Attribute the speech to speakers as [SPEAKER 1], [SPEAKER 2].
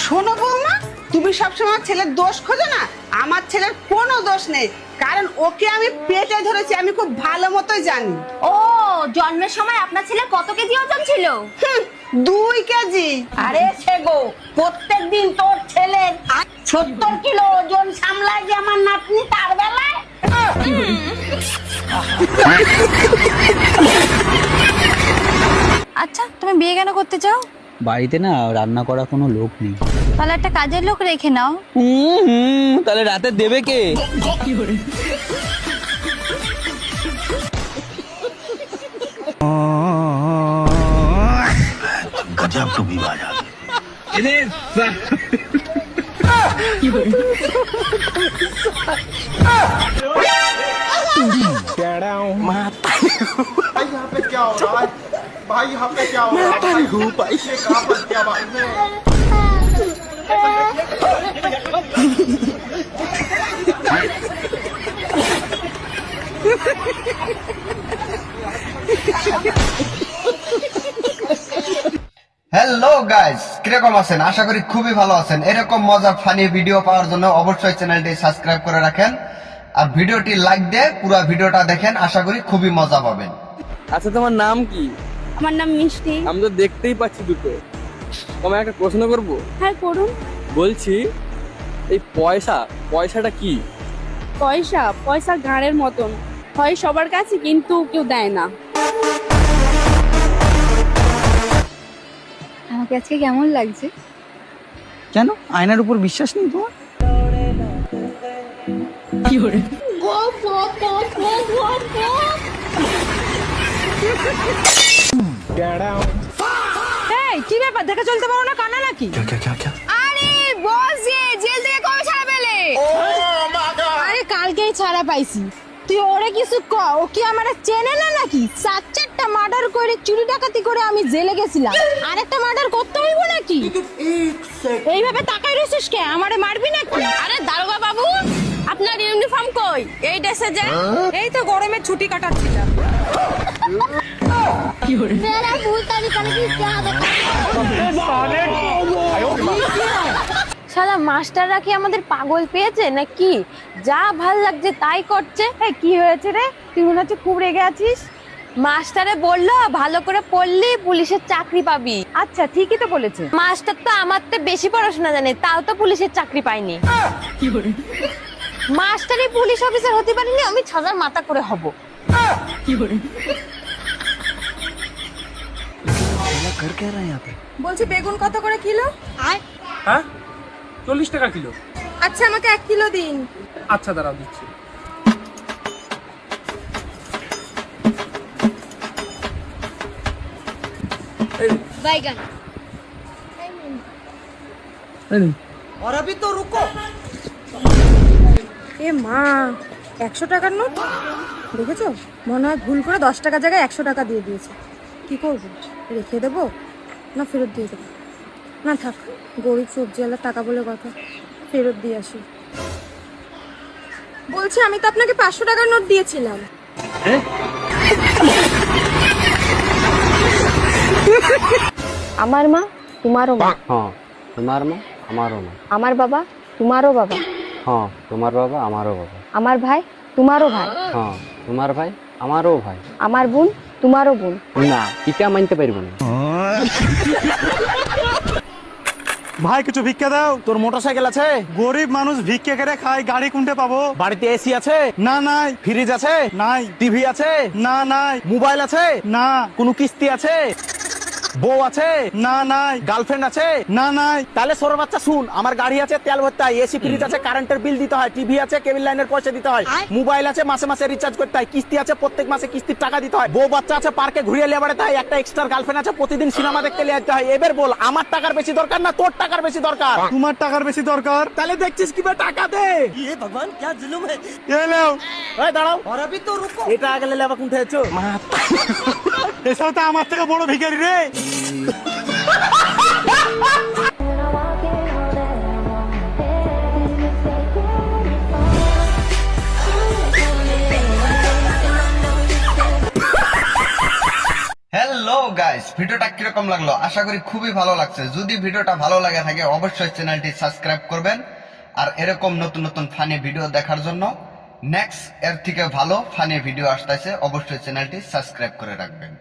[SPEAKER 1] শোনো বৌমা, তুমি সবসময় ছেলের দোষ খোঁজো না। আমার ছেলের কোনো দোষ নেই, কারণ ওকে আমি পেটে ধরেছি, আমি খুব ভালো মতোই জানি।
[SPEAKER 2] ও, জন্মের সময় আপনার ছেলে কত কেজি ওজন ছিল?
[SPEAKER 1] 2 কেজি।
[SPEAKER 3] আরে ছেগো, প্রত্যেকদিন তোর ছেলের 70 কিলো ওজন সামলায় যে আমার নাতনি, তার বেলায়
[SPEAKER 2] আচ্ছা, তুমি বিয়ে কেন করতে চাও?
[SPEAKER 4] বাড়িতে না রান্না করা কোনো লোক নেই।
[SPEAKER 2] তাহলে একটা কাজের লোক রেখে নাও।
[SPEAKER 4] তাহলে রাতে দেবে কে?
[SPEAKER 5] गजब टू भी बाजा
[SPEAKER 6] भाई यहाँ पे क्या हो रहा है? भाई यहाँ पे क्या हो रहा है? भाई ये कहाँ फंस गया भाई मैं?
[SPEAKER 7] হ্যালো গাইস, কিরকম আছেন? আশা করি খুবই ভালো আছেন। এরকম মজার ফানি ভিডিও পাওয়ার জন্য অবশ্যই চ্যানেলটি সাবস্ক্রাইব করে রাখেন আর ভিডিওটি লাইক দিয়ে পুরো ভিডিওটা দেখেন, আশা করি খুবই মজা পাবেন।
[SPEAKER 4] আচ্ছা, তোমার নাম কি?
[SPEAKER 2] আমার নাম মিষ্টি।
[SPEAKER 4] আমি তো দেখতেই পাচ্ছি দুটো। তোমায় একটা প্রশ্ন করব?
[SPEAKER 2] হ্যাঁ, করুন।
[SPEAKER 4] বলছি, এই পয়সাটা কি?
[SPEAKER 8] পয়সা গাঁড়ের মতন হয় সবার কাছে, কিন্তু কেউ দেয় না।
[SPEAKER 2] আমাকে আজকে কেমন লাগছে?
[SPEAKER 4] কেন আয়নার উপর বিশ্বাস নেই তোমার?
[SPEAKER 8] কি ব্যাপার, দেখা চলতে পারো না, কানা নাকি?
[SPEAKER 2] আরে বস যে জেল থেকে কবে ছাড়া পেলে?
[SPEAKER 8] আরে কালকেই ছাড়া পাইছি। তুই ওরে কিছু ক, ও কি আমারে চেনে না নাকি? 4-4টা মার্ডার করে, চুরি ডাকাতি করে আমি জেলে গেছিলাম। আরেকটা মার্ডার করতে হইব নাকি? এইভাবে তাকাই রইছিস কে? আমারে মারবি নাকি?
[SPEAKER 2] আরে দারোগা বাবু, আপনার ইউনিফর্ম কই? এই ড্রেসে যে?
[SPEAKER 8] এই তো গরমে ছুটি কাটাচ্ছিলাম।
[SPEAKER 2] মেরা ভুল তরিকা নাকি क्या শালা মাস্টাররা কি আমাদের পাগল পেয়েছে নাকি? যা ভাল লাগছে তাই করছে।
[SPEAKER 8] কি হয়েছে রে? তুই মনে হচ্ছে খুব রেগে আছিস।
[SPEAKER 2] মাস্টারে বললো ভালো করে পড়লি পুলিশের চাকরি পাবি।
[SPEAKER 8] আচ্ছা, ঠিকই তো বলেছে।
[SPEAKER 2] মাস্টার তো আমার তো বেশি পড়াশোনা জানে, তাও তো পুলিশের চাকরি পাইনি। মাস্টারই পুলিশ অফিসার হতে পারিনি, আমি ছাজার মাথা করে হব।
[SPEAKER 8] বলছি বেগুন কত করে কিলো?
[SPEAKER 9] হ্যাঁ, 40 টাকা কিলো।
[SPEAKER 8] আচ্ছা, আমাকে 1 কিলো দিন।
[SPEAKER 9] আচ্ছা, দাঁড়াও দিচ্ছি।
[SPEAKER 2] বাইগান।
[SPEAKER 1] और अभी तो रुको।
[SPEAKER 8] এ মা, 100 টাকার নোট দেখেছো? মনে হয় ভুল করে 10 টাকা জায়গায় 100 টাকা দিয়ে দিয়েছে। কি করব? রেখে দেবো না ফেরত দিয়ে দেবো? না থাক, গরিব সবজিওয়ালার টাকা বলে কথা, ফেরত দিয়ে আসি। বলছি, আমি তো আপনাকে 500 টাকার নোট দিয়েছিলাম।
[SPEAKER 2] আমার মা তোমারও মা,
[SPEAKER 4] হ্যাঁ, তোমার মা আমারও মা।
[SPEAKER 2] আমার বাবা তোমারও বাবা,
[SPEAKER 4] হ্যাঁ, তোমার বাবা আমারও বাবা।
[SPEAKER 2] আমার ভাই তোমারও ভাই,
[SPEAKER 4] হ্যাঁ, তোমার ভাই আমারও ভাই।
[SPEAKER 2] আমার বোন তোমারও বোন।
[SPEAKER 4] না, এটা মানতে পারবো না।
[SPEAKER 6] ভাই কিছু ভিক্ষা দাও।
[SPEAKER 9] তোর মোটরসাইকেল আছে?
[SPEAKER 6] গরিব মানুষ ভিক্ষা করে খায়, গাড়ি কোনটা পাবো?
[SPEAKER 9] বাড়িতে এসি আছে?
[SPEAKER 6] না নাই।
[SPEAKER 9] ফ্রিজ আছে?
[SPEAKER 6] নাই।
[SPEAKER 9] টিভি আছে?
[SPEAKER 6] না নাই।
[SPEAKER 9] মোবাইল আছে?
[SPEAKER 6] না।
[SPEAKER 9] কোনো কিস্তি আছে? বউ আছে?
[SPEAKER 6] না নাই।
[SPEAKER 9] গার্লফ্রেন্ড আছে?
[SPEAKER 6] না নাই।
[SPEAKER 9] তাহলে সর বাচ্চা শুন, আমার গাড়ি আছে, তেল ভরতে হয়, এসি ফ্রিজ আছে, কারেন্টের বিল দিতে হয়, টিভি আছে, কেবল লাইনের পয়সা দিতে হয়, মোবাইল আছে, মাসে মাসে রিচার্জ করতে হয়, কিস্তি আছে, প্রত্যেক মাসে কিস্তির টাকা দিতে হয়, বউ বাচ্চা আছে, পার্কে ঘুরিয়ে নিয়ে বেড়াতে হয়, একটা এক্সট্রা গার্লফ্রেন্ড আছে, প্রতিদিন সিনেমা দেখতে নিয়ে যেতে হয়। এবার বল, আমার টাকার বেশি দরকার না তোর টাকার বেশি দরকার?
[SPEAKER 6] তোমার টাকার বেশি দরকার।
[SPEAKER 9] তাহলে দেখছিস কিভাবে টাকা দে।
[SPEAKER 1] ये भगवान क्या जुल्म है।
[SPEAKER 6] এ নাও।
[SPEAKER 9] এই দাঁড়াও,
[SPEAKER 1] और अभी तो रुको।
[SPEAKER 9] এটা আগে লেলে আবার কোন থেছো?
[SPEAKER 6] এসব তো আমার থেকে বড় ভিখারি রে।
[SPEAKER 7] হ্যালো গাইস, ভিডিওটা কিরকম লাগলো? আশা করি খুবই ভালো লাগছে। যদি ভিডিওটা ভালো লাগে থাকে অবশ্যই চ্যানেলটি সাবস্ক্রাইব করবেন। আর এরকম নতুন নতুন ফানি ভিডিও দেখার জন্য নেক্সট এর থেকে ভালো ফানি ভিডিও আসতেছে, অবশ্যই চ্যানেলটি সাবস্ক্রাইব করে রাখবেন।